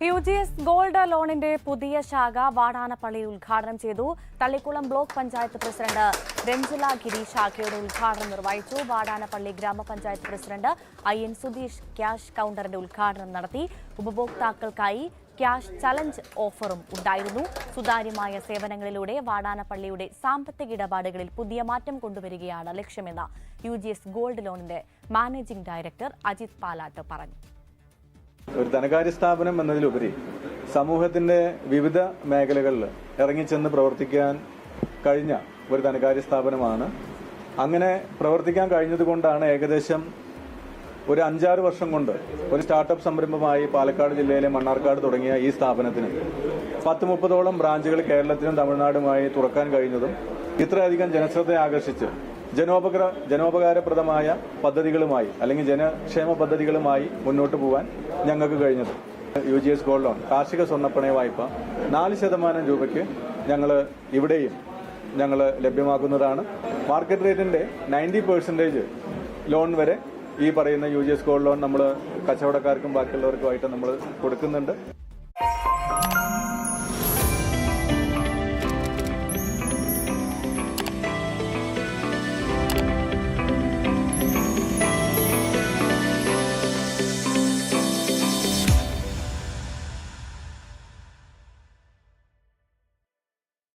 UGS gold ലോണിന്റെ പുതിയ ശാഖ വാടാനപ്പള്ളിയിൽ ഉദ്ഘാടനം ചെയ്തു. തളിക്കുളം ബ്ലോക്ക് പഞ്ചായത്ത് പ്രസിഡന്റ് രഞ്ജില ഗിരി ശാഖയുടെ ഉദ്ഘാടനം നിർവഹിച്ചു. വാടാനപ്പള്ളി ഗ്രാമപഞ്ചായത്ത് പ്രസിഡന്റ് IN സുധീഷ് ക്യാഷ് കൗണ്ടറിന്റെ ഉദ്ഘാടനം നടത്തി. ഉപഭോക്താക്കൾക്കായി ക്യാഷ് ചലഞ്ച് ഓഫറും ഉണ്ടായിരുന്നു. സുതാര്യമായ സേവനങ്ങളിലൂടെ വാടാനപ്പള്ളിയുടെ സാമ്പത്തിക ഇടപാടുകളിൽ പുതിയ മാറ്റം കൊണ്ടുവരികയാണ് ലക്ഷ്യമെന്ന് UGS ഗോൾഡ് ലോണിന്റെ മാനേജിംഗ് ഡയറക്ടർ അജിത് പാലാട്ട് പറഞ്ഞു. ഒരു ധനകാര്യ സ്ഥാപനം എന്നതിലുപരി സമൂഹത്തിന്റെ വിവിധ മേഖലകളിൽ ഇറങ്ങിച്ചെന്ന് പ്രവർത്തിക്കാൻ കഴിഞ്ഞ ഒരു ധനകാര്യ സ്ഥാപനമാണ്. അങ്ങനെ പ്രവർത്തിക്കാൻ കഴിഞ്ഞതുകൊണ്ടാണ് ഏകദേശം ഒരു 5-6 വർഷം കൊണ്ട് ഒരു സ്റ്റാർട്ടപ്പ് സംരംഭമായി പാലക്കാട് ജില്ലയിലെ മണ്ണാർക്കാട് തുടങ്ങിയ ഈ സ്ഥാപനത്തിന് 10-30ഓളം ബ്രാഞ്ചുകൾ കേരളത്തിലും തമിഴ്നാടുമായി തുറക്കാൻ കഴിഞ്ഞതും ഇത്രയധികം ജനശ്രദ്ധ ആകർഷിച്ച് ജനോപകാരപ്രദമായ പദ്ധതികളുമായി അല്ലെങ്കിൽ ജനക്ഷേമ പദ്ധതികളുമായി മുന്നോട്ട് പോകാൻ ഞങ്ങൾക്ക് കഴിഞ്ഞത്. UGS ഗോൾഡ് ലോൺ കാർഷിക സ്വർണ്ണപ്പണയ വായ്പ 4% രൂപയ്ക്ക് ഇവിടെയും ഞങ്ങൾ ലഭ്യമാക്കുന്നതാണ്. മാർക്കറ്റ് റേറ്റിന്റെ 90% ലോൺ വരെ ഈ പറയുന്ന UGS ഗോൾഡ് ലോൺ നമ്മൾ കച്ചവടക്കാർക്കും ബാക്കിയുള്ളവർക്കുമായിട്ട് നമ്മൾ കൊടുക്കുന്നുണ്ട്.